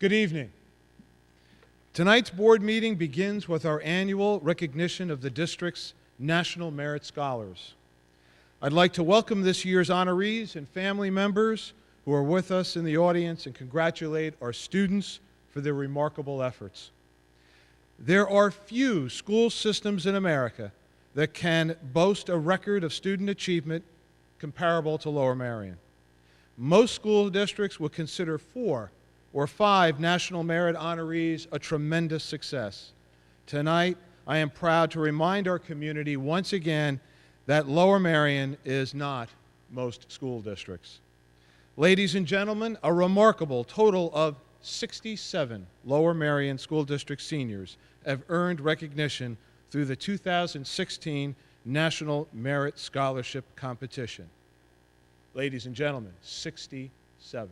Good evening. Tonight's board meeting begins with our annual recognition of the district's National Merit Scholars. I'd like to welcome this year's honorees and family members who are with us in the audience and congratulate our students for their remarkable efforts. There are few school systems in America that can boast a record of student achievement comparable to Lower Merion. Most school districts will consider 4 or 5 National Merit honorees a tremendous success. Tonight, I am proud to remind our community once again that Lower Merion is not most school districts. Ladies and gentlemen, a remarkable total of 67 Lower Merion School District seniors have earned recognition through the 2016 National Merit Scholarship Competition. Ladies and gentlemen, 67.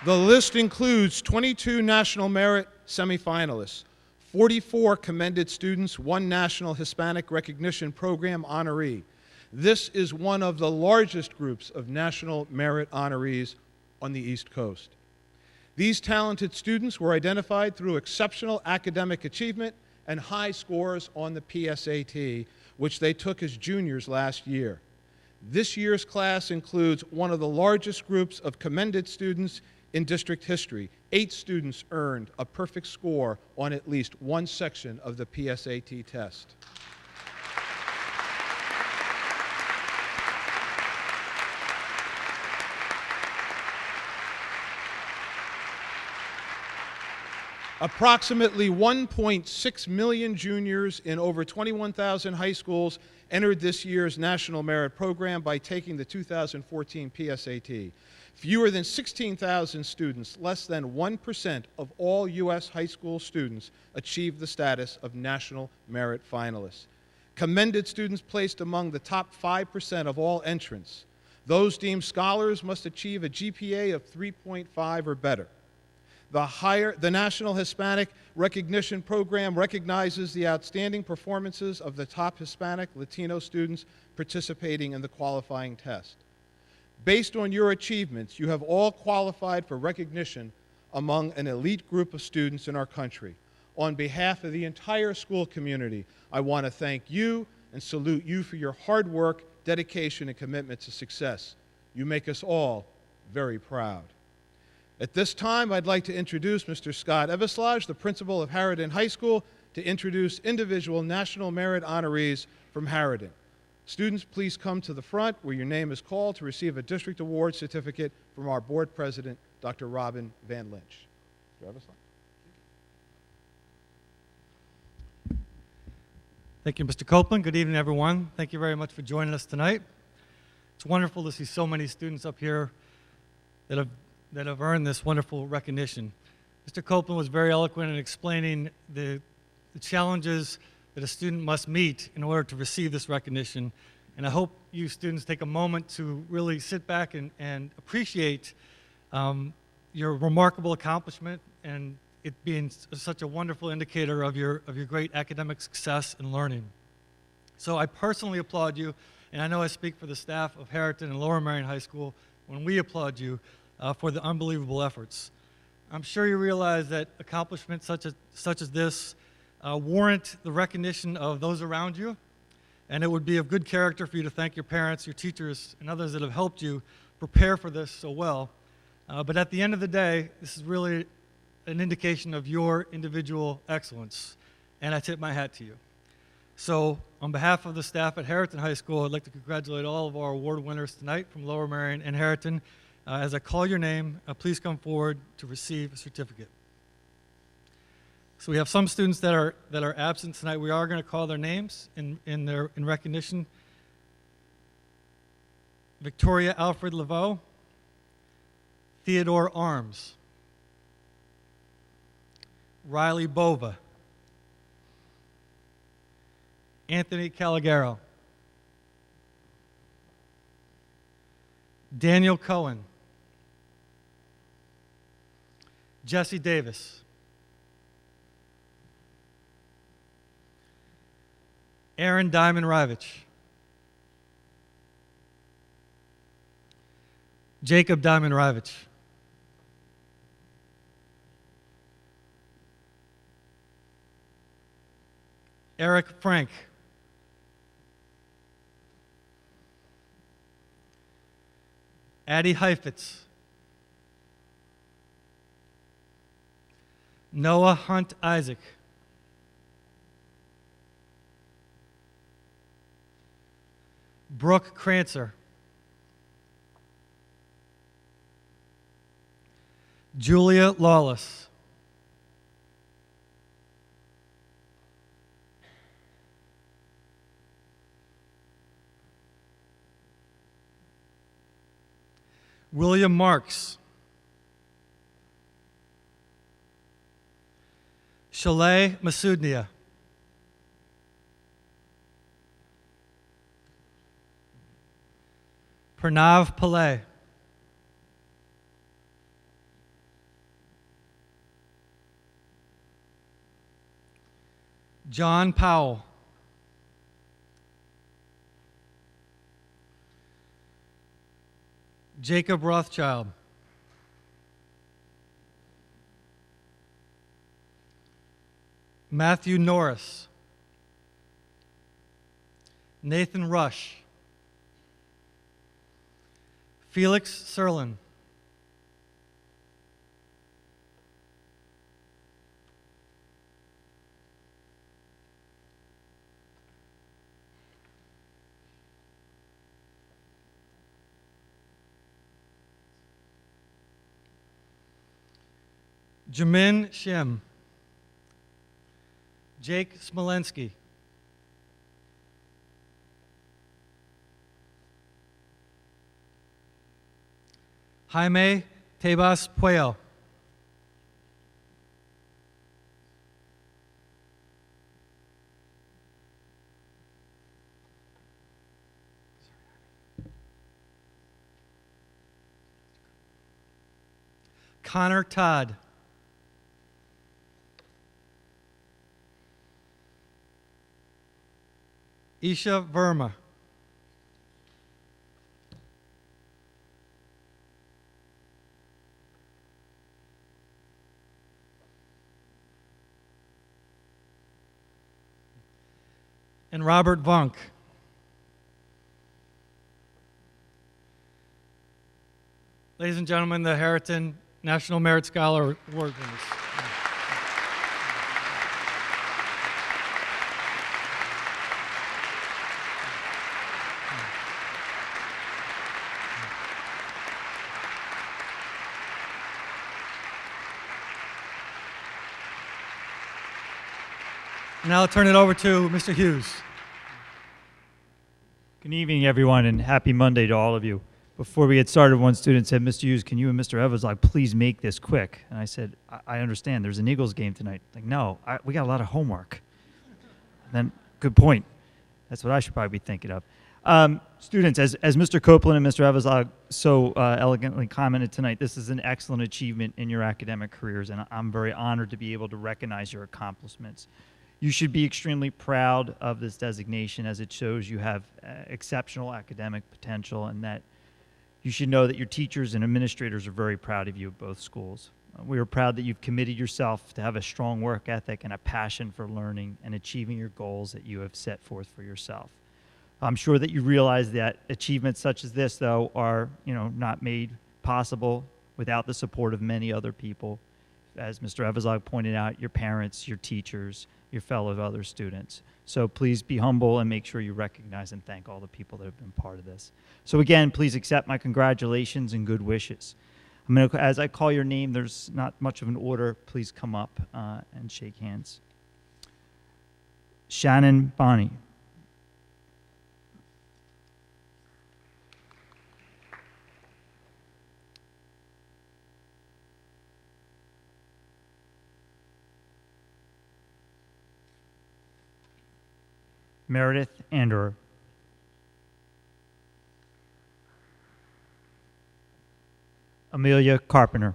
The list includes 22 National Merit semifinalists, 44 commended students, 1 National Hispanic Recognition Program honoree. This is one of the largest groups of National Merit honorees on the East Coast. These talented students were identified through exceptional academic achievement and high scores on the PSAT, which they took as juniors last year. This year's class includes one of the largest groups of commended students in district history. 8 students earned a perfect score on at least one section of the PSAT test. Approximately 1.6 million juniors in over 21,000 high schools entered this year's National Merit Program by taking the 2014 PSAT. Fewer than 16,000 students, less than 1% of all U.S. high school students, achieved the status of National Merit finalists. Commended students placed among the top 5% of all entrants. Those deemed scholars must achieve a GPA of 3.5 or better. The National Hispanic Recognition Program recognizes the outstanding performances of the top Hispanic Latino students participating in the qualifying test. Based on your achievements, you have all qualified for recognition among an elite group of students in our country. On behalf of the entire school community, I want to thank you and salute you for your hard work, dedication, and commitment to success. You make us all very proud. At this time, I'd like to introduce Mr. Scott Eveslage, the principal of Harridan High School, to introduce individual National Merit honorees from Harridan. Students, please come to the front where your name is called to receive a district award certificate from our board president, Dr. Robin Van Lynch. Mr. Eveslage. Thank you, Mr. Copeland. Good evening, everyone. Thank you very much for joining us tonight. It's wonderful to see so many students up here that have earned this wonderful recognition. Mr. Copeland was very eloquent in explaining the challenges that a student must meet in order to receive this recognition. And I hope you students take a moment to really sit back and appreciate your remarkable accomplishment and it being such a wonderful indicator of your great academic success and learning. So I personally applaud you, and I know I speak for the staff of Harridan and Lower Merion High School when we applaud you for the unbelievable efforts. I'm sure you realize that accomplishments such as this warrant the recognition of those around you, and it would be of good character for you to thank your parents, your teachers, and others that have helped you prepare for this so well. But at the end of the day, this is really an indication of your individual excellence, and I tip my hat to you. So on behalf of the staff at Harridan High School, I'd like to congratulate all of our award winners tonight from Lower Merion and Harridan. As I call your name, please come forward to receive a certificate. So we have some students that are absent tonight. We are going to call their names in recognition. Victoria Alfred Laveau, Theodore Arms, Riley Bova, Anthony Calagaro, Daniel Cohen, Jesse Davis. Aaron Diamond Rivich. Jacob Diamond Rivich. Eric Frank. Addie Heifetz. Noah Hunt Isaac. Brooke Crancer. Julia Lawless. William Marks. Shalay Masudnia. Pranav Pillay. John Powell. Jacob Rothschild. Matthew Norris. Nathan Rush. Felix Serlin. Jamin Shim. Jake Smolensky. Jaime Tebas Puello. Connor Todd. Isha Verma. And Robert Vunk. Ladies and gentlemen, the Harriton National Merit Scholar Award winners. Now I'll turn it over to Mr. Hughes. Good evening, everyone, and happy Monday to all of you. Before we get started, one student said, "Mr. Hughes, can you and Mr. Evans please make this quick?" And I said, I understand. There's an Eagles game tonight. Like, no, we got a lot of homework. Then, good point. That's what I should probably be thinking of. Students, as Mr. Copeland and Mr. Evans so elegantly commented tonight, this is an excellent achievement in your academic careers, and I'm very honored to be able to recognize your accomplishments. You should be extremely proud of this designation, as it shows you have exceptional academic potential, and that you should know that your teachers and administrators are very proud of you at both schools. We are proud that you've committed yourself to have a strong work ethic and a passion for learning and achieving your goals that you have set forth for yourself. I'm sure that you realize that achievements such as this, though, are not made possible without the support of many other people. As Mr. Evazog pointed out, your parents, your teachers, your fellow other students. So please be humble and make sure you recognize and thank all the people that have been part of this. So again, please accept my congratulations and good wishes. As I call your name, there's not much of an order. Please come up and shake hands. Shannon Bonney. Meredith Anderer. Amelia Carpenter.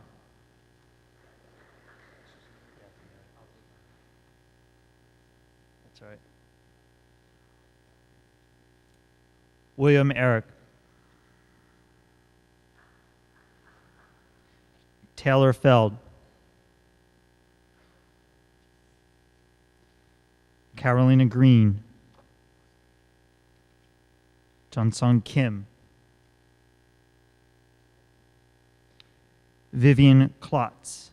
That's all right. William Eric. Taylor Feld. Carolina Green. Johnson Kim. Vivian Klotz.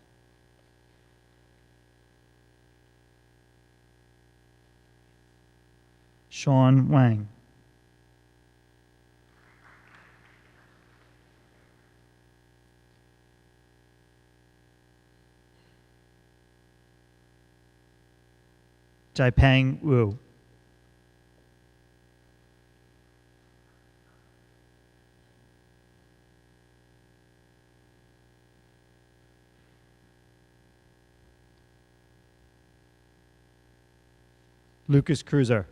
Sean Wang. Jaipeng Wu. Lucas Cruiser.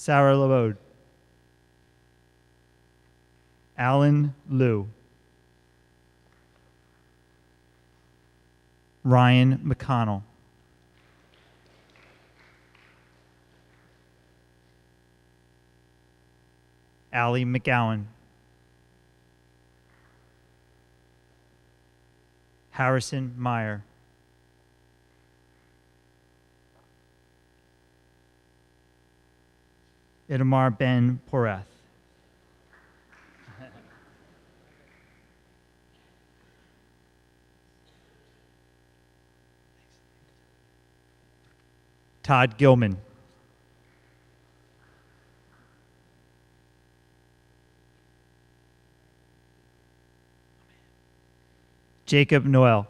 Sarah LeBode. Alan Liu. Ryan McConnell. Allie McGowan. Harrison Meyer. Itamar Ben Poreth. Todd Gilman. Jacob Noel.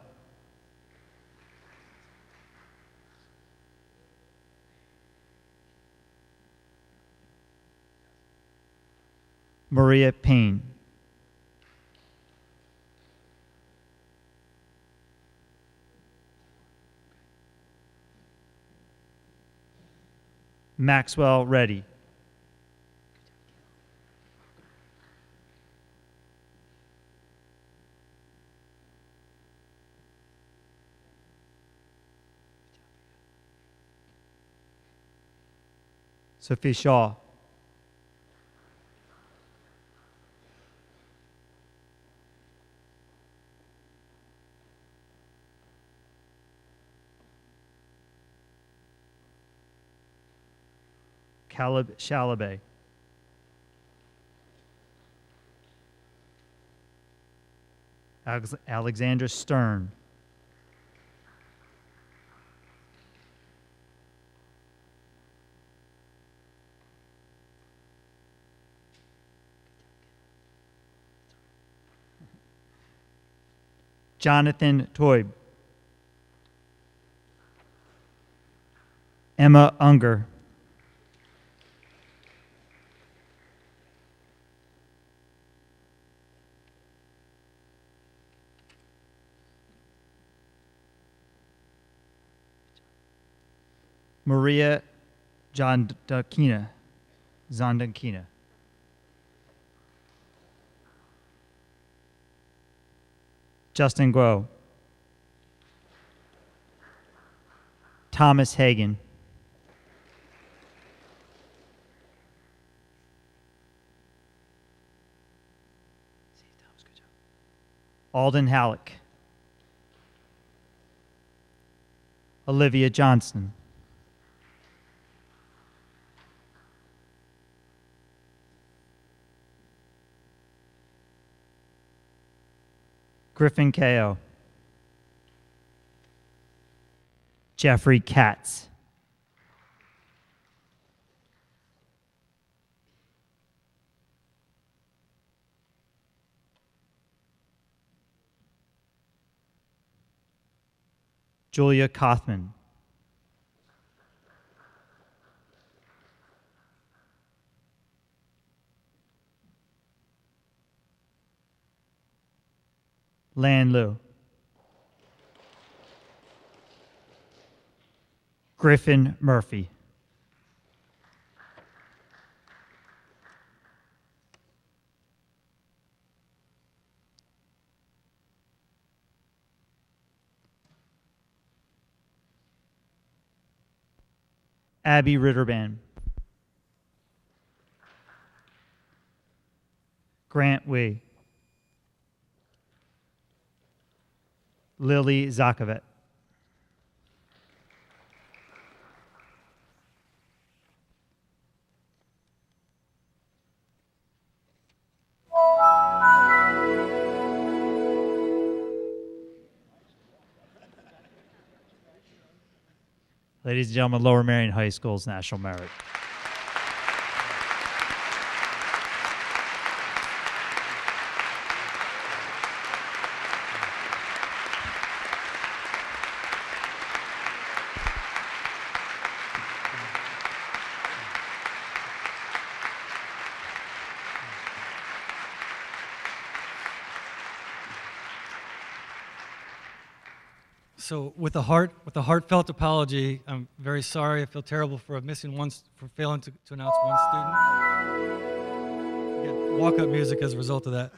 Maria Payne. Maxwell Reddy. Sophie Shaw. Caleb Shalaby. Alexandra Stern. Jonathan Toib. Emma Unger. Maria Zondankina. Justin Guo. Thomas Hagan. Alden Halleck. Olivia Johnson. Griffin Ko. Jeffrey Katz. Julia Kaufman. Lan Liu. Griffin Murphy. Abby Ritterban, Grant Wee, Lily Zakovet, ladies and gentlemen, Lower Marion High School's National Merit. So with a heartfelt apology, I'm very sorry. I feel terrible for failing to announce one student. Get walk-up music as a result of that.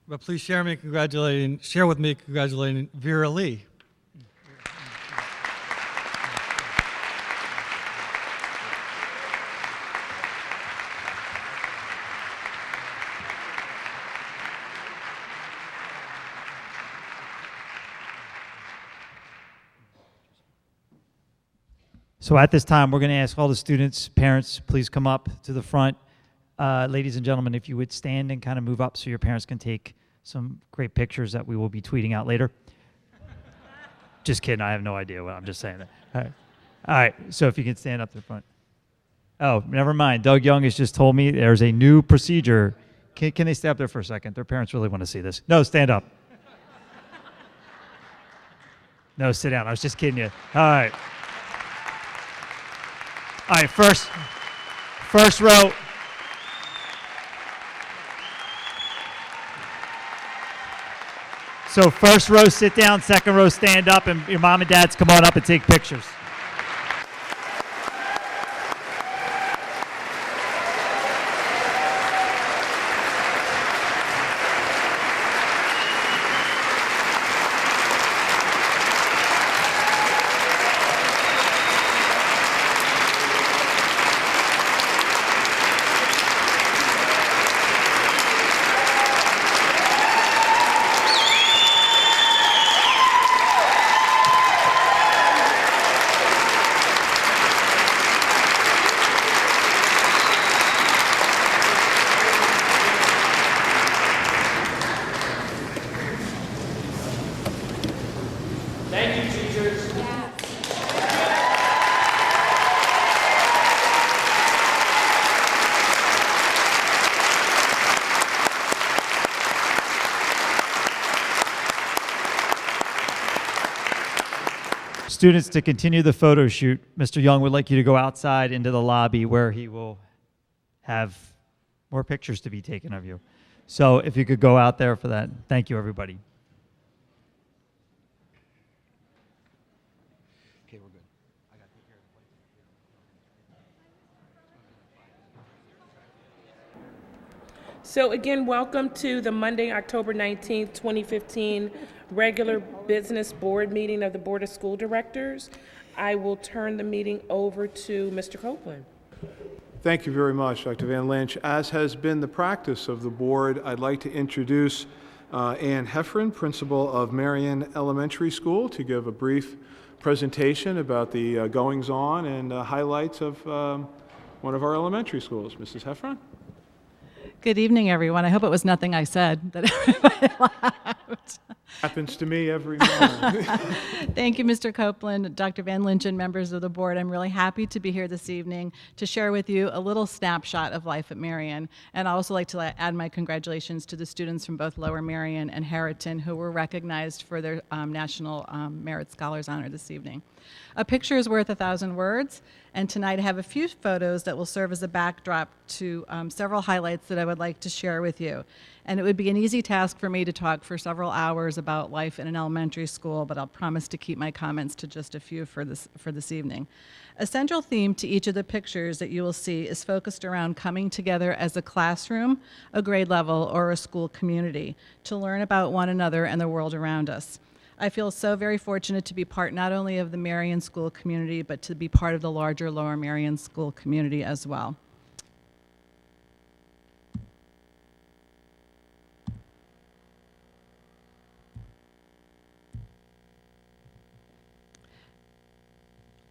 But please share with me congratulating Vera Lee. So at this time, we're going to ask all the students, parents, please come up to the front. Ladies and gentlemen, if you would stand and kind of move up so your parents can take some great pictures that we will be tweeting out later. Just kidding. I have no idea what I'm just saying. All right. So if you can stand up to the front. Oh, never mind. Doug Young has just told me there's a new procedure. Can they stay up there for a second? Their parents really want to see this. No, stand up. No, sit down. I was just kidding you. All right. All right, first row. So first row, sit down. Second row, stand up. And your mom and dads, come on up and take pictures. Students, to continue the photo shoot, Mr. Young would like you to go outside into the lobby where he will have more pictures to be taken of you. So if you could go out there for that. Thank you, everybody. Okay, we're good. I got to take care of the So again, welcome to the Monday, October 19th, 2015 regular business board meeting of the Board of School Directors. I will turn the meeting over to Mr. Copeland. Thank you very much, Dr. Van Lynch. As has been the practice of the board, I'd like to introduce Ann Heffron, principal of Marion Elementary School, to give a brief presentation about the goings-on and highlights of one of our elementary schools. Mrs. Heffron? Good evening, everyone. I hope it was nothing I said that everybody laughed. Happens to me every morning. Thank you, Mr. Copeland, Dr. Van Lynch, and members of the board. I'm really happy to be here this evening to share with you a little snapshot of life at Marion. And I'd also like to add my congratulations to the students from both Lower Marion and Harriton who were recognized for their National Merit Scholars Honor this evening. A picture is worth 1,000 words, and tonight I have a few photos that will serve as a backdrop to several highlights that I would like to share with you. And it would be an easy task for me to talk for several hours about life in an elementary school, but I'll promise to keep my comments to just a few for this evening. A central theme to each of the pictures that you will see is focused around coming together as a classroom, a grade level, or a school community to learn about one another and the world around us. I feel so very fortunate to be part not only of the Marion School community, but to be part of the larger Lower Marion School community as well.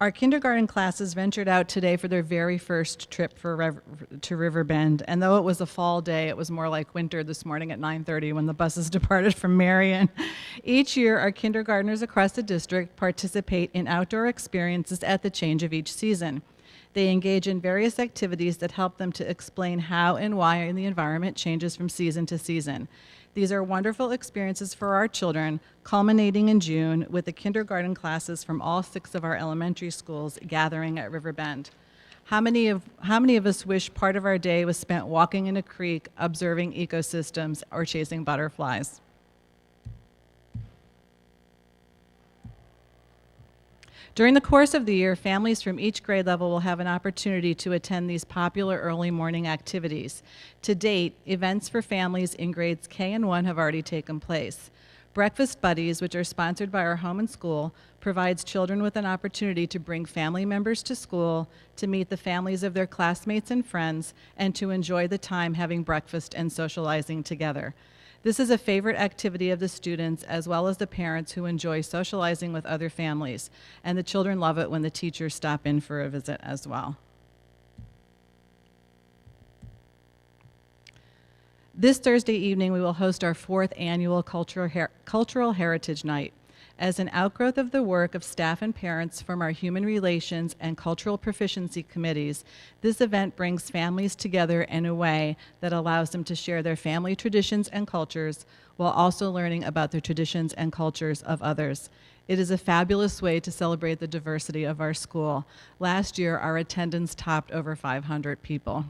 Our kindergarten classes ventured out today for their very first trip to Riverbend, and though it was a fall day, it was more like winter this morning at 9:30 when the buses departed from Marion. Each year, our kindergartners across the district participate in outdoor experiences at the change of each season. They engage in various activities that help them to explain how and why the environment changes from season to season. These are wonderful experiences for our children, culminating in June with the kindergarten classes from all 6 of our elementary schools gathering at Riverbend. How many of us wish part of our day was spent walking in a creek, observing ecosystems, or chasing butterflies? During the course of the year, families from each grade level will have an opportunity to attend these popular early morning activities. To date, events for families in grades K and 1 have already taken place. Breakfast Buddies, which are sponsored by our home and school, provides children with an opportunity to bring family members to school, to meet the families of their classmates and friends, and to enjoy the time having breakfast and socializing together. This is a favorite activity of the students as well as the parents who enjoy socializing with other families, and the children love it when the teachers stop in for a visit as well. This Thursday evening, we will host our 4th annual Cultural Heritage Night. As an outgrowth of the work of staff and parents from our Human Relations and Cultural Proficiency Committees, this event brings families together in a way that allows them to share their family traditions and cultures while also learning about the traditions and cultures of others. It is a fabulous way to celebrate the diversity of our school. Last year, our attendance topped over 500 people.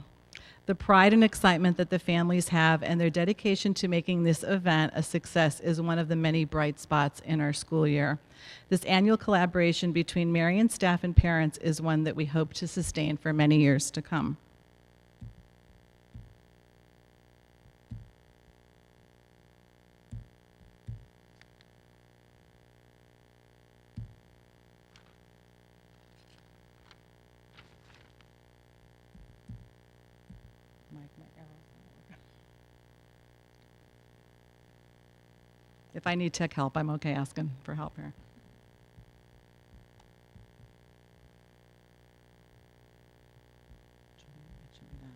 The pride and excitement that the families have and their dedication to making this event a success is one of the many bright spots in our school year. This annual collaboration between Marion staff and parents is one that we hope to sustain for many years to come. If I need tech help, I'm okay asking for help here. It should be that one.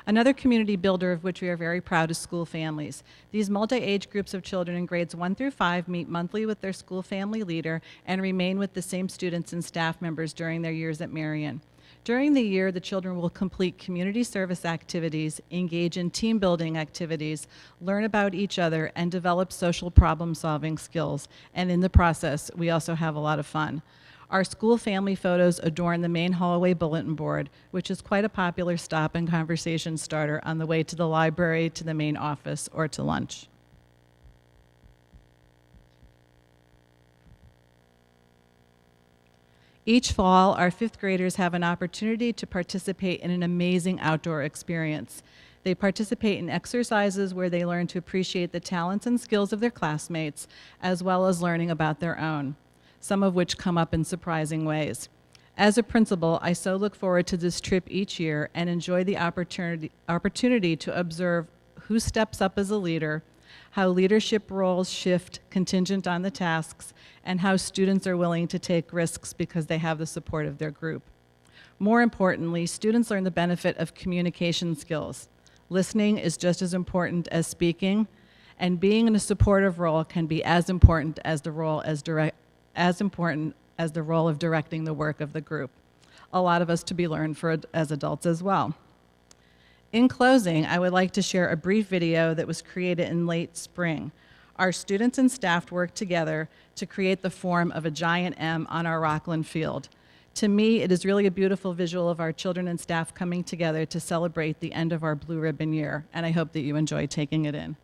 Another community builder of which we are very proud is school families. These multi-age groups of children in grades 1 through 5 meet monthly with their school family leader and remain with the same students and staff members during their years at Marion. During the year, the children will complete community service activities, engage in team building activities, learn about each other, and develop social problem-solving skills. And in the process, we also have a lot of fun. Our school family photos adorn the main hallway bulletin board, which is quite a popular stop and conversation starter on the way to the library, to the main office, or to lunch. Each fall, our 5th graders have an opportunity to participate in an amazing outdoor experience. They participate in exercises where they learn to appreciate the talents and skills of their classmates, as well as learning about their own, some of which come up in surprising ways. As a principal, I so look forward to this trip each year and enjoy the opportunity to observe who steps up as a leader, how leadership roles shift contingent on the tasks, and how students are willing to take risks because they have the support of their group. More importantly, students learn the benefit of communication skills. Listening is just as important as speaking, and being in a supportive role can be as important as the role of directing the work of the group. A lot of us to be learned as adults as well. In closing, I would like to share a brief video that was created in late spring. Our students and staff worked together to create the form of a giant M on our Rockland field. To me, it is really a beautiful visual of our children and staff coming together to celebrate the end of our Blue Ribbon year, and I hope that you enjoy taking it in.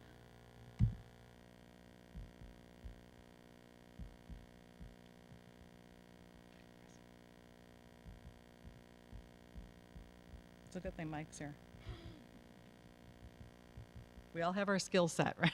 a good thing Mike's here. We all have our skill set, right?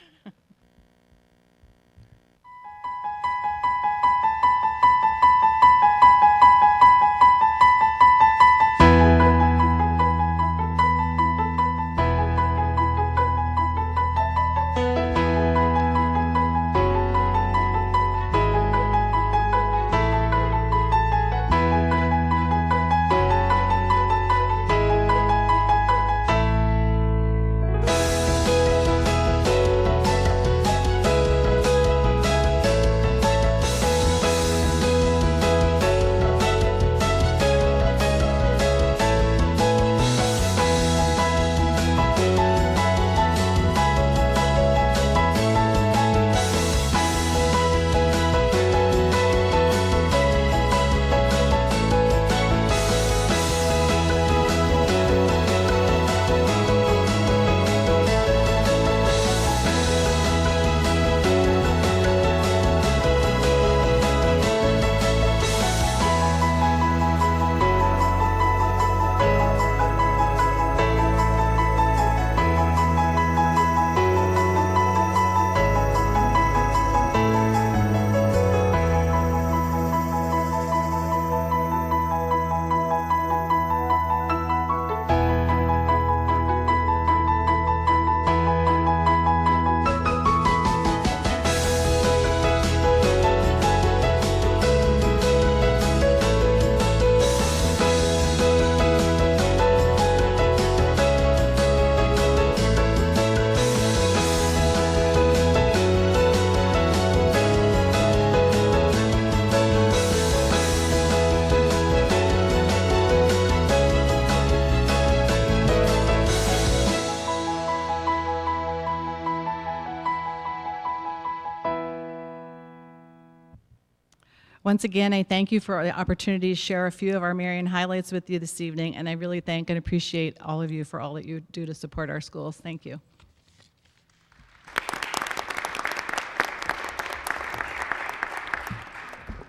Once again, I thank you for the opportunity to share a few of our Marion highlights with you this evening, and I really thank and appreciate all of you for all that you do to support our schools. Thank you.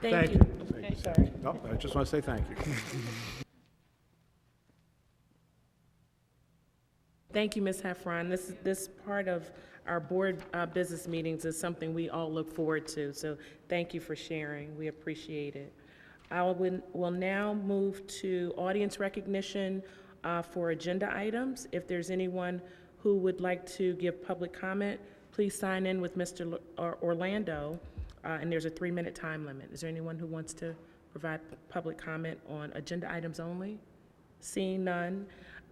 Thank you. Thank you. Sorry. No, I just want to say thank you. Thank you, Ms. Heffron. This part of our board business meetings is something we all look forward to, so thank you for sharing. We appreciate it. Will now move to audience recognition for agenda items. If there's anyone who would like to give public comment, please sign in with Mr. Orlando, and there's a 3-minute time limit. Is there anyone who wants to provide public comment on agenda items only? Seeing none,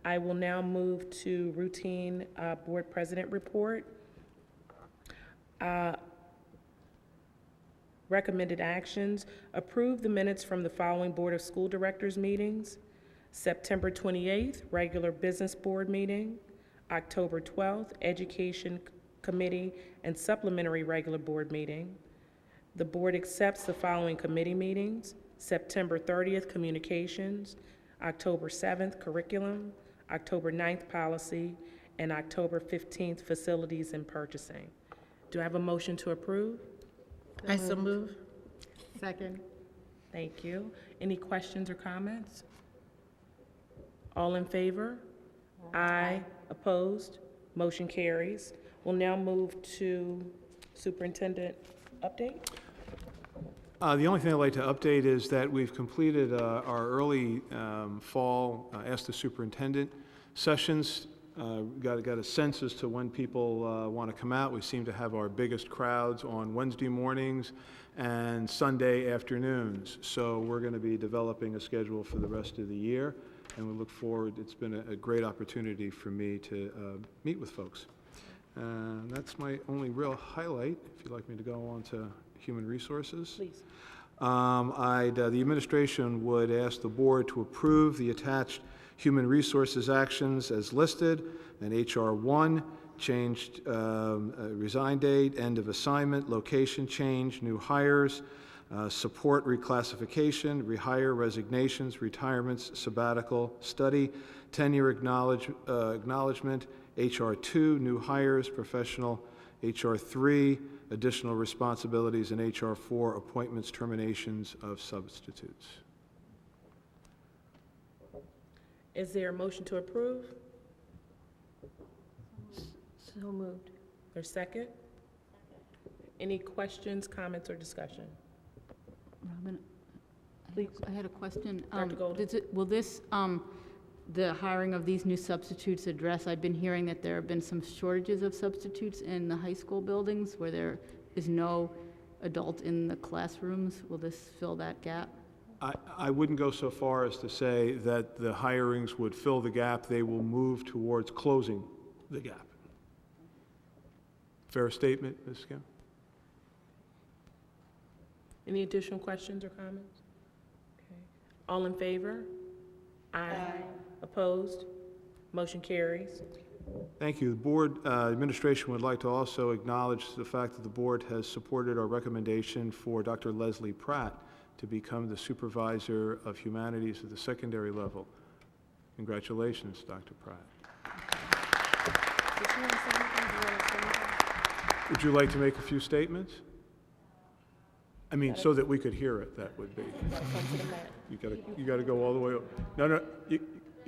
I will now move to routine board president report. Recommended actions: approve the minutes from the following Board of School Directors meetings: September 28th, regular business board meeting; October 12th, Education Committee and supplementary regular board meeting. The board accepts the following committee meetings: September 30th, Communications; October 7th, Curriculum; October 9th, Policy; and October 15th, Facilities and Purchasing. Do I have a motion to approve? I so move. Second. Thank you. Any questions or comments? All in favor? Aye. Opposed? Motion carries. We'll now move to superintendent update. The only thing I'd like to update is that we've completed our early fall Ask the Superintendent sessions. Got a sense as to when people want to come out. We seem to have our biggest crowds on Wednesday mornings and Sunday afternoons. So we're going to be developing a schedule for the rest of the year, and we look forward. It's been a great opportunity for me to meet with folks. That's my only real highlight. If you'd like me to go on to Human Resources. Please. The administration would ask the board to approve the attached Human Resources actions as listed, and HR 1, changed resign date, end of assignment, location change, new hires, support reclassification, rehire, resignations, retirements, sabbatical, study, tenure acknowledgement, HR 2, new hires, professional, HR 3, additional responsibilities, and HR 4, appointments, terminations of substitutes. Is there a motion to approve? So moved. Or second? Any questions, comments, or discussion? Robin, Please. I had a question. Dr. Golden. Will this, the hiring of these new substitutes address, I've been hearing that there have been some shortages of substitutes in the high school buildings where there is no adult in the classrooms. Will this fill that gap? I wouldn't go so far as to say that the hirings would fill the gap. They will move towards closing the gap. Fair statement, Ms. Kim? Any additional questions or comments? Okay. All in favor? Aye. Opposed? Motion carries. Thank you. The board administration would like to also acknowledge the fact that the board has supported our recommendation for Dr. Leslie Pratt to become the supervisor of humanities at the secondary level. Congratulations, Dr. Pratt. Would you like to make a few statements? I mean, so that we could hear it, that would be. You gotta go all the way. No, you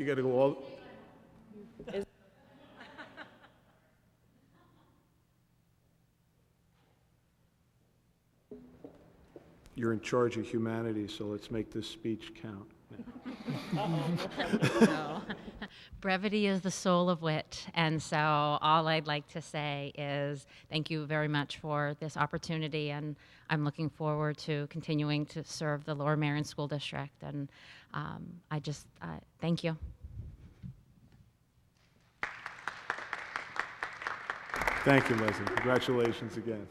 gotta go all. You're in charge of humanities, so let's make this speech count. No. Brevity is the soul of wit, and so all I'd like to say is thank you very much for this opportunity, and I'm looking forward to continuing to serve the Lower Merion School District, and I just thank you. Thank you, Leslie. Congratulations again.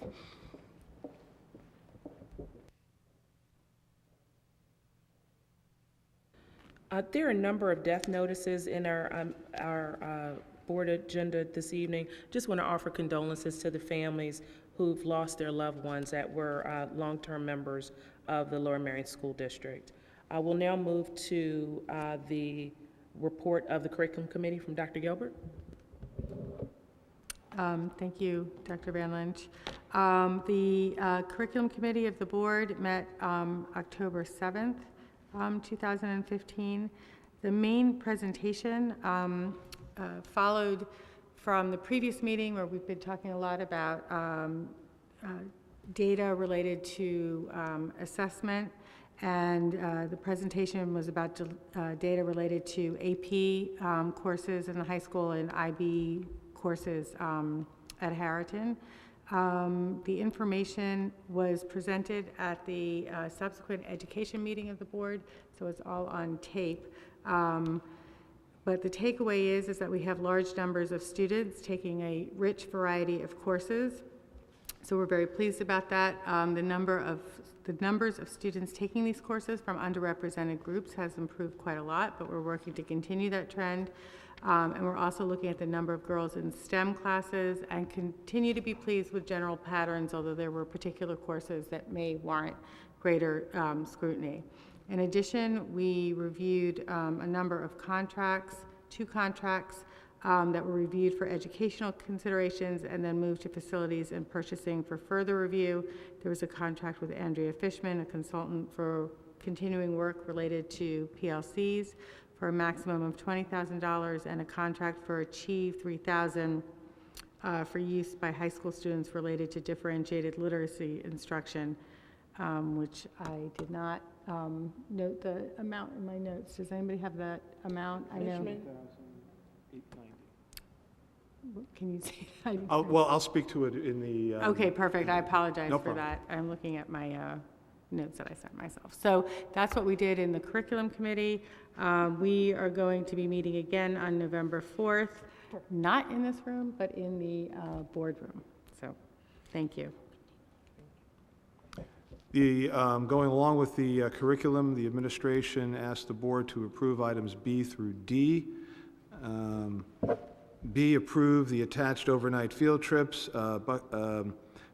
There are a number of death notices in our board agenda this evening. Just want to offer condolences to the families who've lost their loved ones that were long-term members of the Lower Merion School District. We'll now move to the report of the Curriculum Committee from Dr. Gilbert. Thank you, Dr. Van Lynch. The Curriculum Committee of the board met October 7th, 2015. The main presentation followed from the previous meeting where we've been talking a lot about data related to assessment, and the presentation was about data related to AP courses in the high school and IB courses at Harriton. The information was presented at the subsequent education meeting of the board, so it's all on tape. But the takeaway is that we have large numbers of students taking a rich variety of courses, so we're very pleased about that. The numbers of students taking these courses from underrepresented groups has improved quite a lot, but we're working to continue that trend. And we're also looking at the number of girls in STEM classes and continue to be pleased with general patterns, although there were particular courses that may warrant greater scrutiny. In addition, we reviewed a number of contracts, 2 contracts that were reviewed for educational considerations and then moved to facilities and purchasing for further review. There was a contract with Andrea Fishman, a consultant for continuing work related to PLCs, for a maximum of $20,000, and a contract for Achieve 3000 for use by high school students related to differentiated literacy instruction, which I did not note the amount in my notes. Does anybody have that amount? I know. Can you say that? I'll speak to it in the... Okay, perfect. I apologize No for problem. that. I'm looking at my notes that I sent myself. So that's what we did in the Curriculum Committee. We are going to be meeting again on November 4th, not in this room, but in the boardroom. So thank you. Going along with the curriculum, the administration asked the board to approve items B through D. B, approve the attached overnight field trips,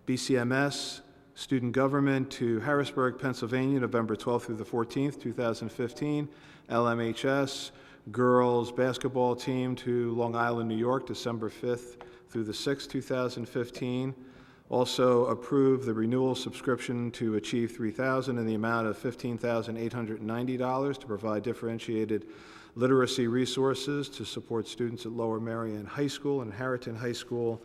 BCMS, student government to Harrisburg, Pennsylvania, November 12th through the 14th, 2015. LMHS, girls basketball team to Long Island, New York, December 5th through the 6th, 2015. Also approve the renewal subscription to Achieve 3000 in the amount of $15,890 to provide differentiated literacy resources to support students at Lower Merion High School and Harriton High School.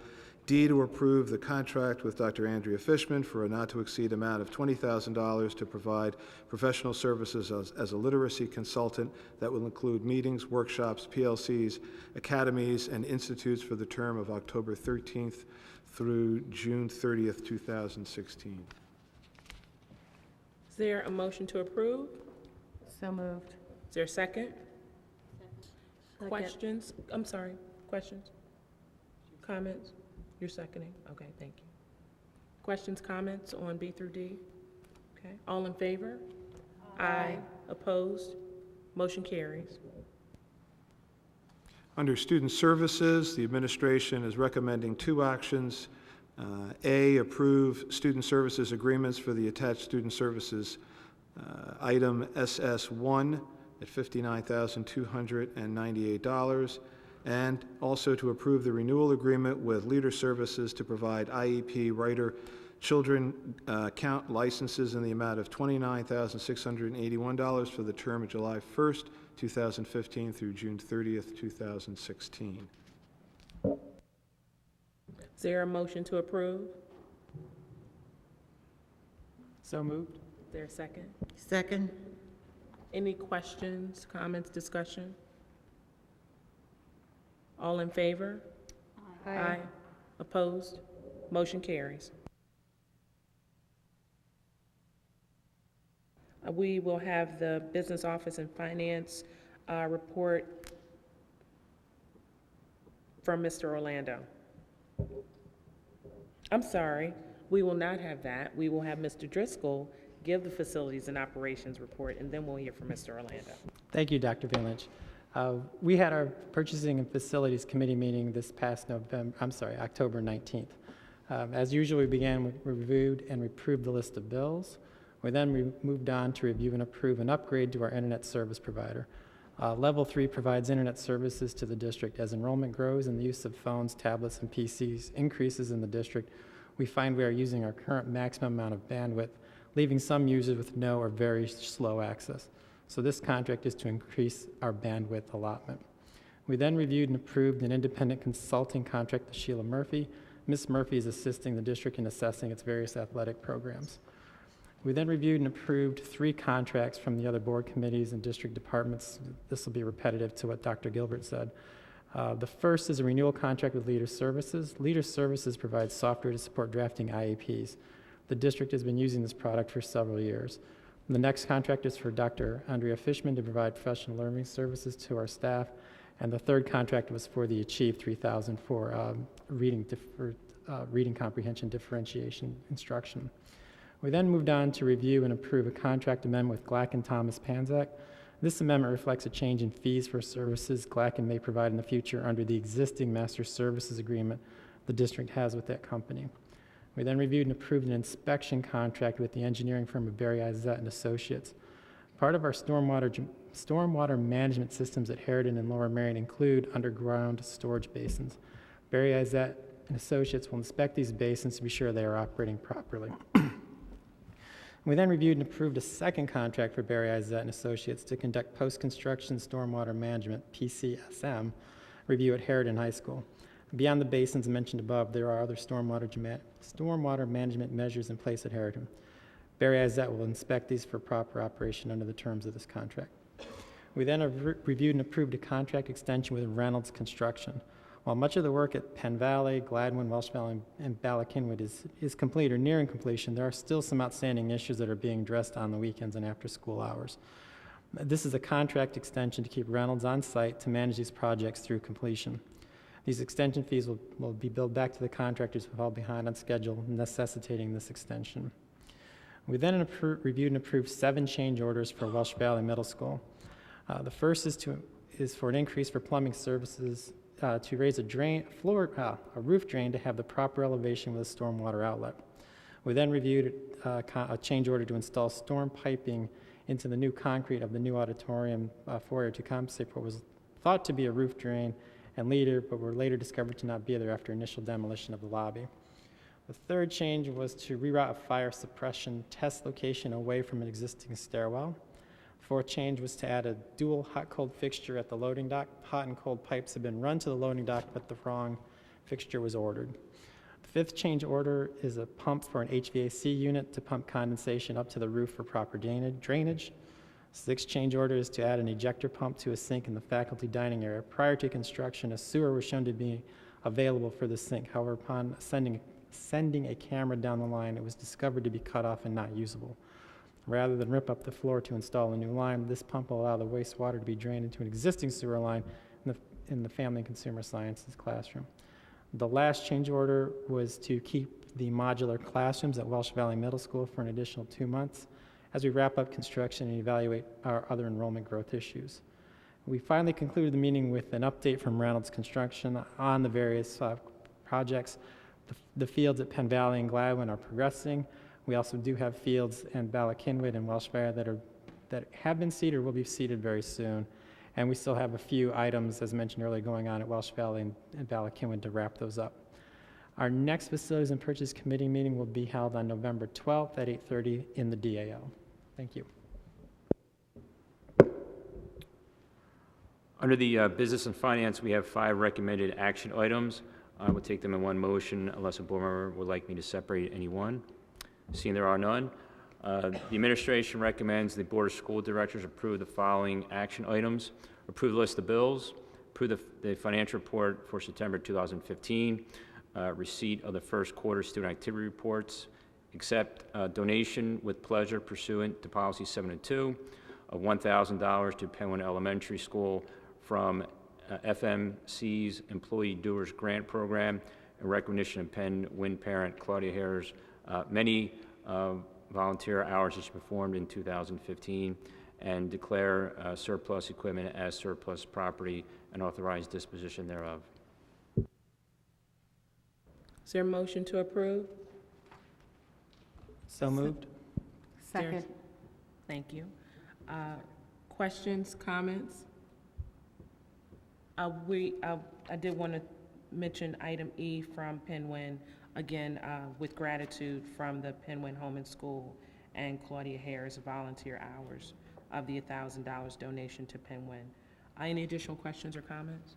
D, to approve the contract with Dr. Andrea Fishman for a not-to-exceed amount of $20,000 to provide professional services as a literacy consultant that will include meetings, workshops, PLCs, academies, and institutes for the term of October 13th through June 30th, 2016. Is there a motion to approve? So moved. Is there a second? Questions? I'm sorry, questions? Comments? You're seconding? Okay, thank you. Questions, comments on B through D? Okay, all in favor? Aye. Opposed? Motion carries. Under Student Services, the administration is recommending two actions. A, approve student services agreements for the attached student services item SS1 at $59,298, and also to approve the renewal agreement with Leader Services to provide IEP writer children count licenses in the amount of $29,681 for the term of July 1st, 2015 through June 30th, 2016. Is there a motion to approve? So moved. Is there a second? Second. Any questions, comments, discussion? All in favor? Aye. Opposed? Motion carries. We will have the Business Office and Finance report from Mr. Orlando. I'm sorry, we will not have that. We will have Mr. Driscoll give the Facilities and Operations report, and then we'll hear from Mr. Orlando. Thank you, Dr. Van Lynch. We had our Purchasing and Facilities Committee meeting this past October 19th. As usual, we reviewed and approved the list of bills. We then moved on to review and approve an upgrade to our internet service provider. Level 3 provides internet services to the district. As enrollment grows and the use of phones, tablets, and PCs increases in the district, we find we are using our current maximum amount of bandwidth, leaving some users with no or very slow access. So this contract is to increase our bandwidth allotment. We then reviewed and approved an independent consulting contract with Sheila Murphy. Ms. Murphy is assisting the district in assessing its various athletic programs. We then reviewed and approved 3 contracts from the other board committees and district departments. This will be repetitive to what Dr. Gilbert said. The first is a renewal contract with Leader Services. Leader Services provides software to support drafting IEPs. The district has been using this product for several years. The next contract is for Dr. Andrea Fishman to provide professional learning services to our staff. And the third contract was for the Achieve 3000 for reading comprehension differentiation instruction. We then moved on to review and approve a contract amendment with Glack and Thomas Panzak. This amendment reflects a change in fees for services Glack may provide in the future under the existing master services agreement the district has with that company. We then reviewed and approved an inspection contract with the engineering firm of Barry Izett and Associates. Part of our stormwater management systems at Harriton and Lower Merion include underground storage basins. Barry Izett and Associates will inspect these basins to be sure they are operating properly. We then reviewed and approved a second contract for Barry Izett and Associates to conduct post-construction stormwater management, PCSM, review at Harriton High School. Beyond the basins mentioned above, there are other stormwater management measures in place at Harriton. Barry Izett will inspect these for proper operation under the terms of this contract. We then reviewed and approved a contract extension with Reynolds Construction. While much of the work at Penn Valley, Gladwin, Welsh Valley, and Bala-Cynwyd is complete or nearing completion, there are still some outstanding issues that are being addressed on the weekends and after school hours. This is a contract extension to keep Reynolds on site to manage these projects through completion. These extension fees will be billed back to the contractors who fall behind on schedule, necessitating this extension. We then reviewed and approved 7 change orders for Welsh Valley Middle School. The first is for an increase for plumbing services to raise a roof drain to have the proper elevation with a stormwater outlet. We then reviewed a change order to install storm piping into the new concrete of the new auditorium foyer to compensate for what was thought to be a roof drain and leader, but were later discovered to not be there after initial demolition of the lobby. The third change was to reroute a fire suppression test location away from an existing stairwell. Fourth change was to add a dual hot-cold fixture at the loading dock. Hot and cold pipes had been run to the loading dock, but the wrong fixture was ordered. The fifth change order is a pump for an HVAC unit to pump condensation up to the roof for proper drainage. Sixth change order is to add an ejector pump to a sink in the faculty dining area. Prior to construction, a sewer was shown to be available for the sink. However, upon sending a camera down the line, it was discovered to be cut off and not usable. Rather than rip up the floor to install a new line, this pump will allow the wastewater to be drained into an existing sewer line in the Family and Consumer Sciences classroom. The last change order was to keep the modular classrooms at Welsh Valley Middle School for an additional 2 months as we wrap up construction and evaluate our other enrollment growth issues. We finally concluded the meeting with an update from Reynolds Construction on the various projects. The fields at Penn Valley and Gladwin are progressing. We also do have fields in Ballackinwood and Welsh Valley that have been seeded or will be seeded very soon. And we still have a few items, as mentioned earlier, going on at Welsh Valley and Ballackinwood to wrap those up. Our next Facilities and Purchase Committee meeting will be held on November 12th at 8:30 in the DAO. Thank you. Under the Business and Finance, we have 5 recommended action items. I will take them in one motion unless a board member would like me to separate any one. Seeing there are none, the administration recommends the Board of School Directors approve the following action items. Approve the list of bills, approve the financial report for September 2015, receipt of the first quarter student activity reports, accept donation with pleasure pursuant to Policy 702 of $1,000 to Penguin Elementary School from FMC's Employee Doers Grant Program in recognition of Penn Win parent Claudia Hare's many volunteer hours that she performed in 2015, and declare surplus equipment as surplus property and authorize disposition thereof. Is there a motion to approve? So moved. Second. Thank you. Questions, comments? I did want to mention item E from Penwyn, again, with gratitude from the Penwyn Home and School and Claudia Hare's volunteer hours of the $1,000 donation to Penwyn. Any additional questions or comments?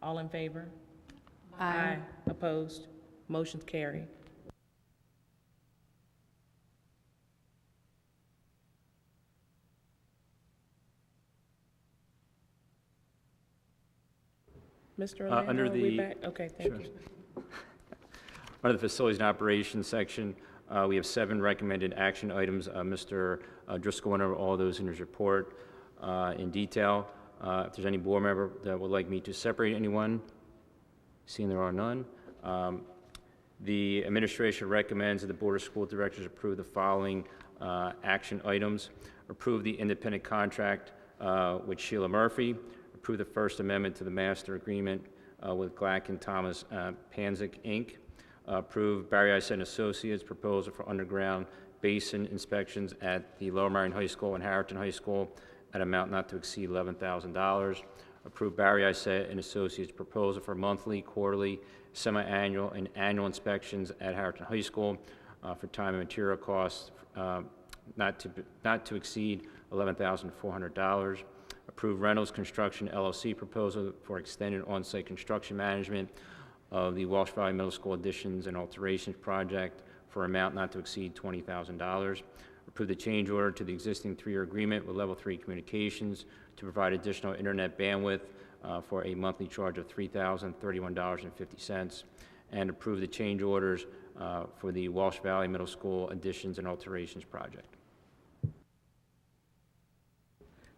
All in favor? Aye. Opposed? Motion's carried. Mr. Orlando, Under are we the- back? Okay, thank Sure. you. Under the Facilities and Operations section, we have 7 recommended action items. Mr. Driscoll went over all those in his report in detail. If there's any board member that would like me to separate anyone, seeing there are none. The administration recommends that the Board of School Directors approve the following action items. Approve the independent contract with Sheila Murphy. Approve the First Amendment to the Master Agreement with Glack and Thomas Panzik, Inc. Approve Barry Isett Associates proposal for underground basin inspections at the Lower Marion High School and Harrington High School at amount not to exceed $11,000. Approve Barry Isett and Associates proposal for monthly, quarterly, semi-annual, and annual inspections at Harrington High School for time and material costs not to exceed $11,400. Approve Reynolds Construction LLC proposal for extended on-site construction management of the Welsh Valley Middle School additions and alterations project for amount not to exceed $20,000. Approve the change order to the existing 3-year agreement with Level 3 Communications to provide additional internet bandwidth for a monthly charge of $3,031.50. And approve the change orders for the Welsh Valley Middle School additions and alterations project.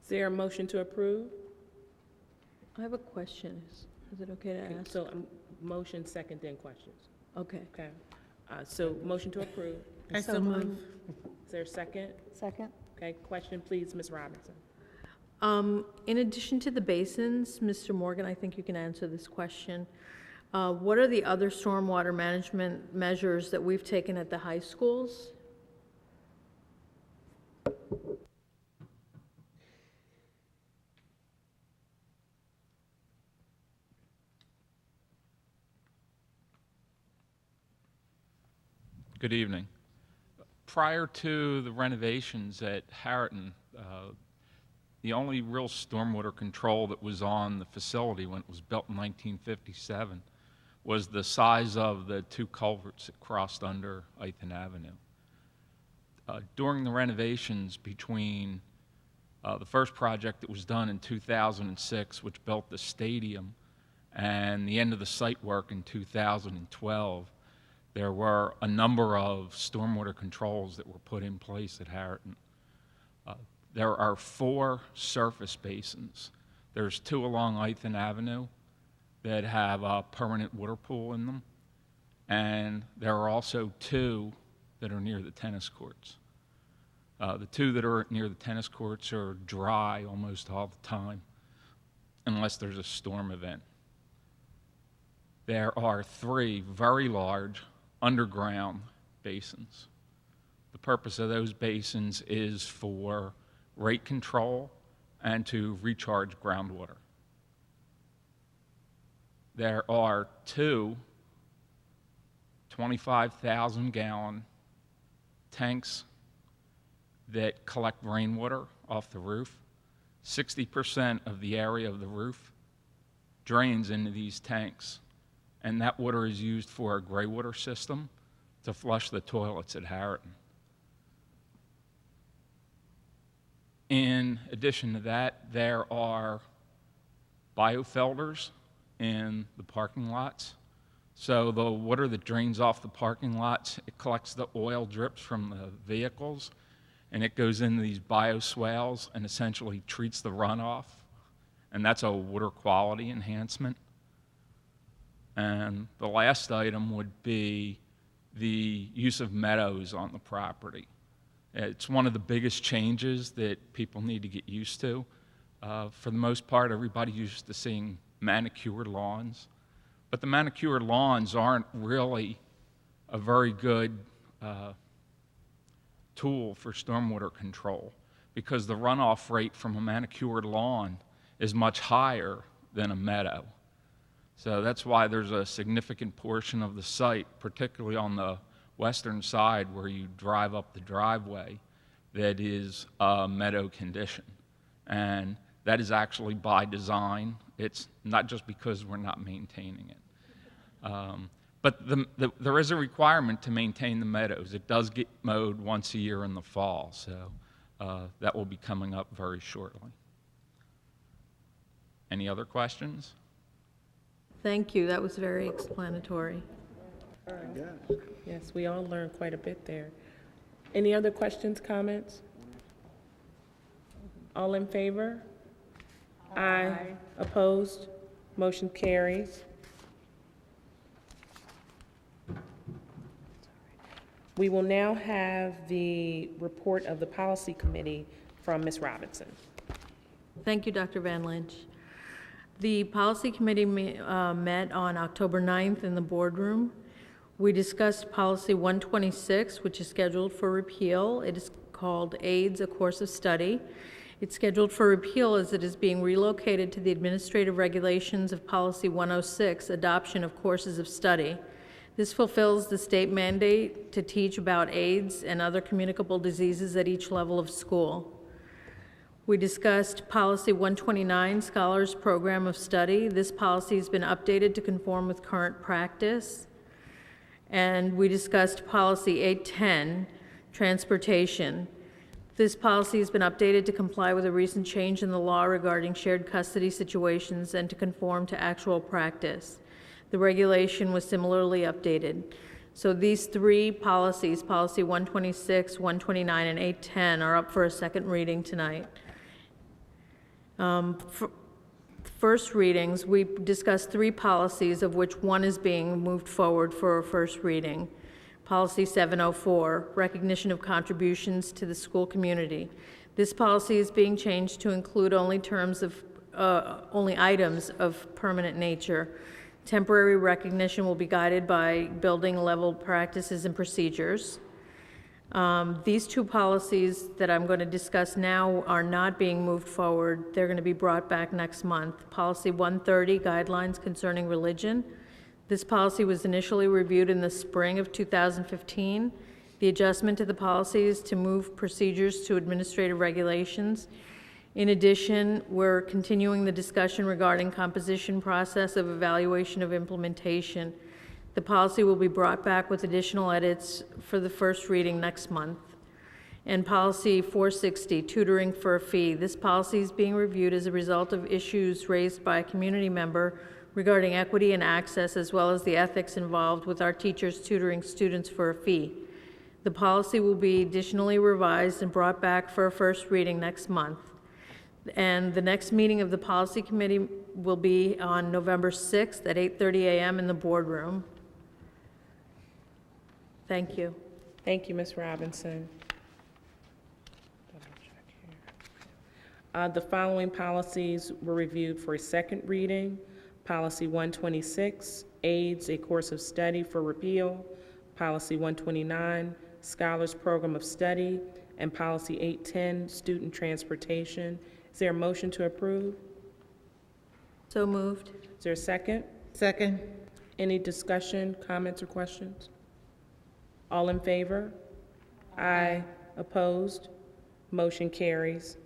Is there a motion to approve? I have a question. Is it okay to ask? So, motion, second, then questions. Okay. Okay. So, motion to approve. I so move. Is there a second? Second. Okay, question, please, Ms. Robinson. In addition to the basins, Mr. Morgan, I think you can answer this question. What are the other stormwater management measures that we've taken at the high schools? Good evening. Prior to the renovations at Harrington, the only real stormwater control that was on the facility when it was built in 1957 was the size of the two culverts that crossed under Ithan Avenue. During the renovations between the first project that was done in 2006, which built the stadium, and the end of the site work in 2012, there were a number of stormwater controls that were put in place at Harriton. There are 4 surface basins. There's 2 along Ithan Avenue that have a permanent water pool in them, and there are also 2 that are near the tennis courts. The 2 that are near the tennis courts are dry almost all the time, unless there's a storm event. There are 3 very large underground basins. The purpose of those basins is for rate control and to recharge groundwater. There are 2 25,000-gallon tanks that collect rainwater off the roof. 60% of the area of the roof drains into these tanks, and that water is used for a gray water system to flush the toilets at Harriton. In addition to that, there are biofilters in the parking lots. So the water that drains off the parking lots, it collects the oil drips from the vehicles, and it goes into these bioswales and essentially treats the runoff, and that's a water quality enhancement. And the last item would be the use of meadows on the property. It's one of the biggest changes that people need to get used to. For the most part, everybody used to seeing manicured lawns, but the manicured lawns aren't really a very good tool for stormwater control, because the runoff rate from a manicured lawn is much higher than a meadow. So that's why there's a significant portion of the site, particularly on the western side where you drive up the driveway, that is a meadow condition. And that is actually by design. It's not just because we're not maintaining it. But there is a requirement to maintain the meadows. It does get mowed once a year in the fall, so that will be coming up very shortly. Any other questions? Thank you, that was very explanatory. Yes, we all learned quite a bit there. Any other questions, comments? All in favor? Aye. Opposed? Motion carries. We will now have the report of the Policy Committee from Ms. Robinson. Thank you, Dr. Van Lynch. The Policy Committee met on October 9th in the boardroom. We discussed Policy 126, which is scheduled for repeal. It is called AIDS, a Course of Study. It's scheduled for repeal as it is being relocated to the administrative regulations of Policy 106, Adoption of Courses of Study. This fulfills the state mandate to teach about AIDS and other communicable diseases at each level of school. We discussed Policy 129, Scholars Program of Study. This policy has been updated to conform with current practice. And we discussed Policy 810, Transportation. This policy has been updated to comply with a recent change in the law regarding shared custody situations and to conform to actual practice. The regulation was similarly updated. So these 3 policies, Policy 126, 129, and 810, are up for a second reading tonight. For first readings, we discussed 3 policies, of which one is being moved forward for a first reading. Policy 704, Recognition of Contributions to the School Community. This policy is being changed to include only items of permanent nature. Temporary recognition will be guided by building-level practices and procedures. These 2 policies that I'm going to discuss now are not being moved forward. They're going to be brought back next month. Policy 130, Guidelines Concerning Religion. This policy was initially reviewed in the spring of 2015. The adjustment to the policy is to move procedures to administrative regulations. In addition, we're continuing the discussion regarding composition process of evaluation of implementation. The policy will be brought back with additional edits for the first reading next month. And policy 460, tutoring for a fee. This policy is being reviewed as a result of issues raised by a community member regarding equity and access, as well as the ethics involved with our teachers tutoring students for a fee. The policy will be additionally revised and brought back for a first reading next month. And the next meeting of the policy committee will be on November 6th at 8:30 a.m. in the boardroom. Thank you. Thank you, Ms. Robinson. The following policies were reviewed for a second reading. Policy 126, AIDS, a course of study for repeal. Policy 129, Scholars Program of Study. And Policy 810, Student Transportation. Is there a motion to approve? So moved. Is there a second? Second. Any discussion, comments, or questions? All in favor? Aye. Opposed? Motion carries.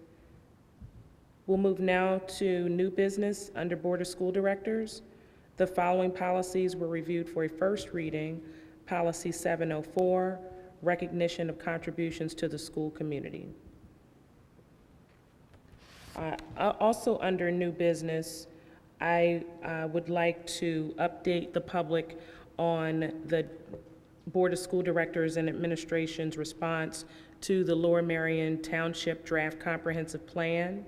We'll move now to new business under Board of School Directors. The following policies were reviewed for a first reading. Policy 704, recognition of contributions to the school community. Also under new business, I would like to update the public on the Board of School Directors and Administration's response to the Lower Merion Township Draft Comprehensive Plan.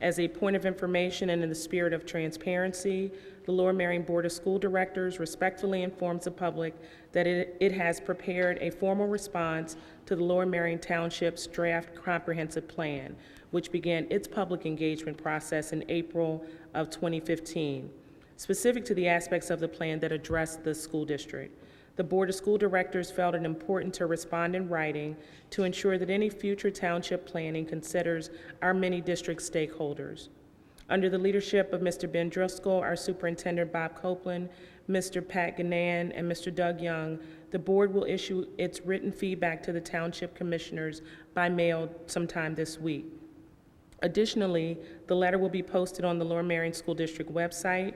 As a point of information and in the spirit of transparency, the Lower Merion Board of School Directors respectfully informs the public that it has prepared a formal response to the Lower Merion Township's Draft Comprehensive Plan, which began its public engagement process in April of 2015, specific to the aspects of the plan that address the school district. The Board of School Directors felt it important to respond in writing to ensure that any future township planning considers our many district stakeholders. Under the leadership of Mr. Ben Driscoll, our Superintendent Bob Copeland, Mr. Pat Ganan, and Mr. Doug Young, the board will issue its written feedback to the township commissioners by mail sometime this week. Additionally, the letter will be posted on the Lower Merion School District website.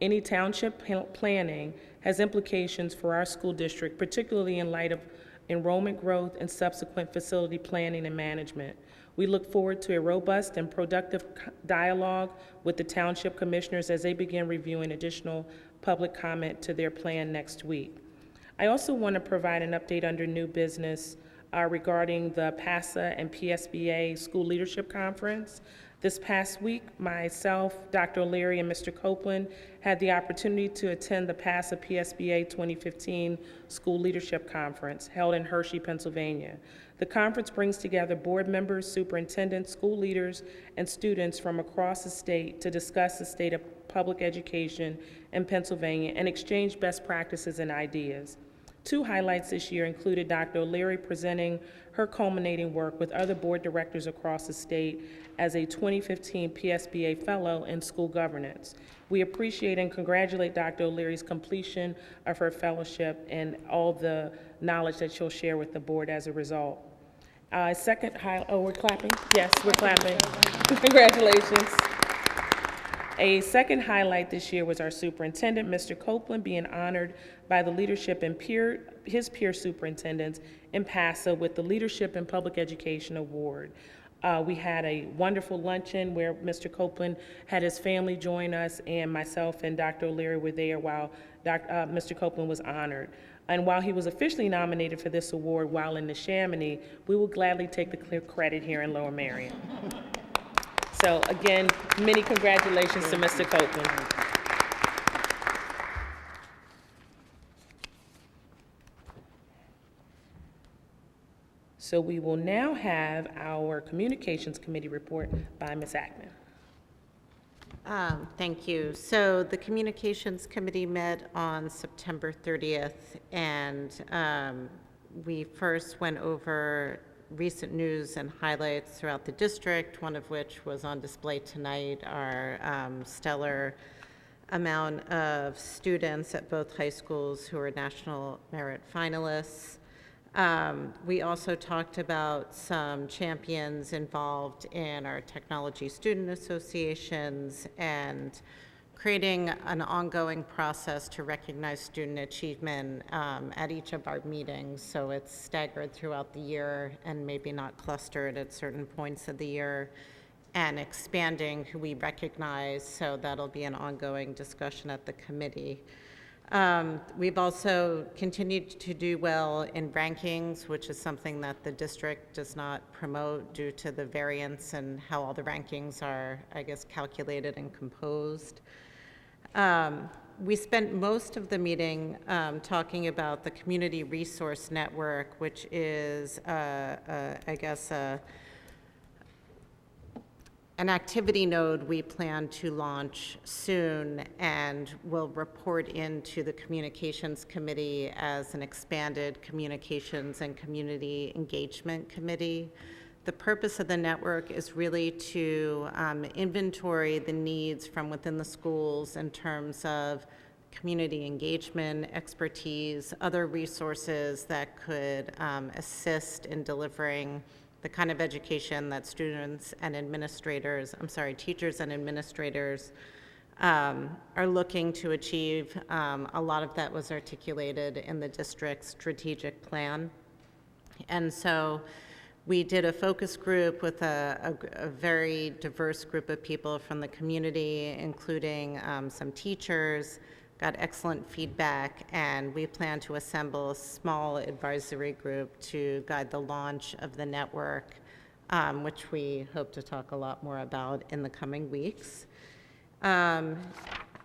Any township planning has implications for our school district, particularly in light of enrollment growth and subsequent facility planning and management. We look forward to a robust and productive dialogue with the township commissioners as they begin reviewing additional public comment to their plan next week. I also want to provide an update under new business regarding the PASA and PSBA School Leadership Conference. This past week, myself, Dr. O'Leary, and Mr. Copeland had the opportunity to attend the PASA PSBA 2015 School Leadership Conference held in Hershey, Pennsylvania. The conference brings together board members, superintendents, school leaders, and students from across the state to discuss the state of public education in Pennsylvania and exchange best practices and ideas. Two highlights this year included Dr. O'Leary presenting her culminating work with other board directors across the state as a 2015 PSBA Fellow in School Governance. We appreciate and congratulate Dr. O'Leary's completion of her fellowship and all the knowledge that she'll share with the board as a result. Second highlight, oh, we're clapping? Yes, we're clapping. Congratulations. A second highlight this year was our superintendent, Mr. Copeland, being honored by the leadership and his peer superintendents in PASA with the Leadership in Public Education Award. We had a wonderful luncheon where Mr. Copeland had his family join us, and myself and Dr. O'Leary were there while Mr. Copeland was honored. And while he was officially nominated for this award while in the Chamonix, we will gladly take the clear credit here in Lower Merion. So again, many congratulations to Mr. Copeland. So we will now have our Communications Committee report by Ms. Ackman. Thank you. So the Communications Committee met on September 30th, and we first went over recent news and highlights throughout the district, one of which was on display tonight, our stellar amount of students at both high schools who are National Merit finalists. We also talked about some champions involved in our technology student associations and creating an ongoing process to recognize student achievement at each of our meetings. So it's staggered throughout the year and maybe not clustered at certain points of the year, and expanding who we recognize. So that'll be an ongoing discussion at the committee. We've also continued to do well in rankings, which is something that the district does not promote due to the variance and how all the rankings are, I guess, calculated and composed. We spent most of the meeting talking about the Community Resource Network, which is, I guess, an activity node we plan to launch soon and will report into the Communications Committee as an expanded Communications and Community Engagement Committee. The purpose of the network is really to inventory the needs from within the schools in terms of community engagement, expertise, other resources that could assist in delivering the kind of education that students and administrators, teachers and administrators are looking to achieve. A lot of that was articulated in the district's strategic plan. And so we did a focus group with a very diverse group of people from the community, including some teachers, got excellent feedback, and we plan to assemble a small advisory group to guide the launch of the network, which we hope to talk a lot more about in the coming weeks.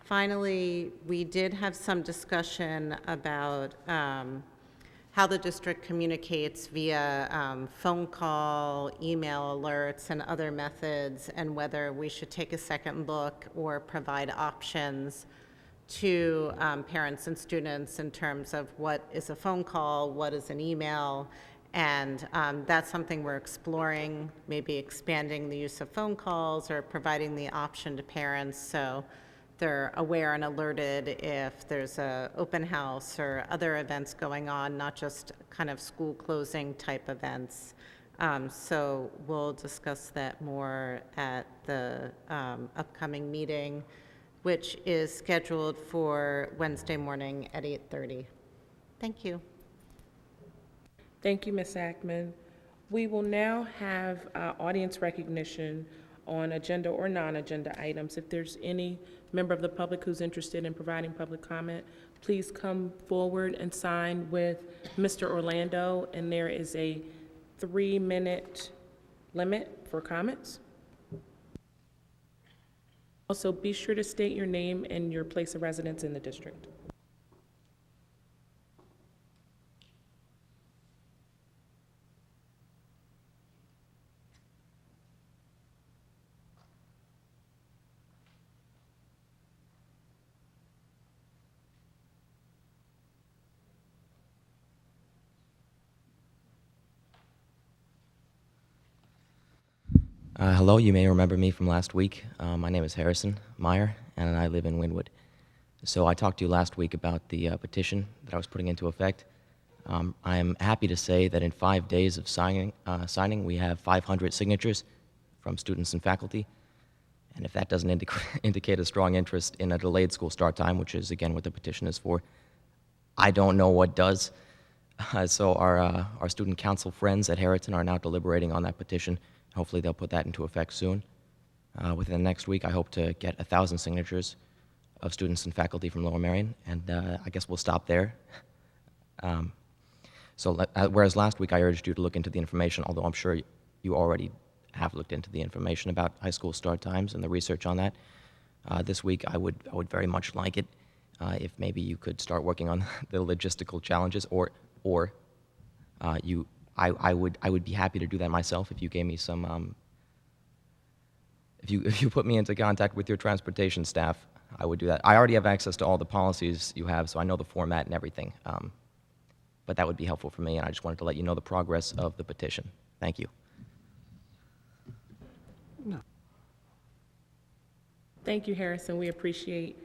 Finally, we did have some discussion about how the district communicates via phone call, email alerts, and other methods, and whether we should take a second look or provide options to parents and students in terms of what is a phone call, what is an email, and that's something we're exploring, maybe expanding the use of phone calls or providing the option to parents so they're aware and alerted if there's a open house or other events going on, not just kind of school closing type events. So we'll discuss that more at the upcoming meeting, which is scheduled for Wednesday morning at 8:30. Thank you. Thank you, Ms. Ackman. We will now have audience recognition on agenda or non-agenda items. If there's any member of the public who's interested in providing public comment, please come forward and sign with Mr. Orlando, and there is a 3-minute limit for comments. Also, be sure to state your name and your place of residence in the district. Hello, you may remember me from last week. My name is Harrison Meyer, and I live in Wynwood. So I talked to you last week about the petition that I was putting into effect. I am happy to say that in 5 days of signing, we have 500 signatures from students and faculty. And if that doesn't indicate a strong interest in a delayed school start time, which is, again, what the petition is for, I don't know what does. So our student council friends at Harriton are now deliberating on that petition. Hopefully they'll put that into effect soon. Within the next week, I hope to get 1,000 signatures of students and faculty from Lower Merion, and I guess we'll stop there. Whereas last week I urged you to look into the information, although I'm sure you already have looked into the information about high school start times and the research on that. This week I would very much like it if maybe you could start working on the logistical challenges, or I would be happy to do that myself if you gave me some, if you put me into contact with your transportation staff, I would do that. I already have access to all the policies you have, so I know the format and everything. But that would be helpful for me, and I just wanted to let you know the progress of the petition. Thank you. Thank you, Harrison. We appreciate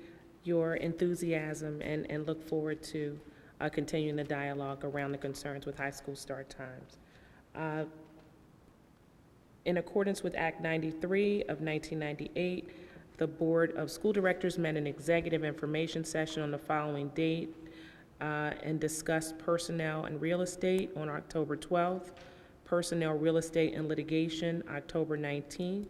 your enthusiasm and look forward to continuing the dialogue around the concerns with high school start times. In accordance with Act 93 of 1998, the Board of School Directors met an executive information session on the following date and discussed personnel and real estate on October 12th, personnel, real estate, and litigation October 19th.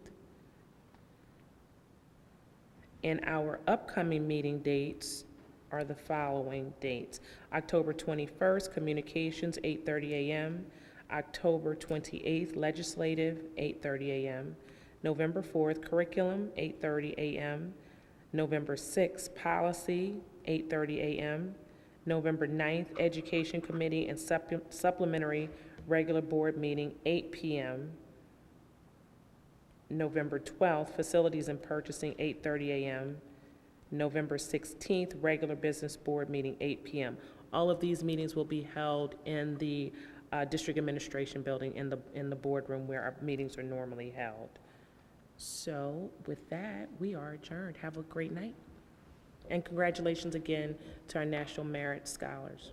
And our upcoming meeting dates are the following dates. October 21st, communications, 8:30 a.m. October 28th, legislative, 8:30 a.m. November 4th, curriculum, 8:30 a.m. November 6th, policy, 8:30 a.m. November 9th, education committee and supplementary regular board meeting, 8 p.m. November 12th, facilities and purchasing, 8:30 a.m. November 16th, regular business board meeting, 8 p.m. All of these meetings will be held in the district administration building in the boardroom where our meetings are normally held. So with that, we are adjourned. Have a great night. And congratulations again to our National Merit Scholars.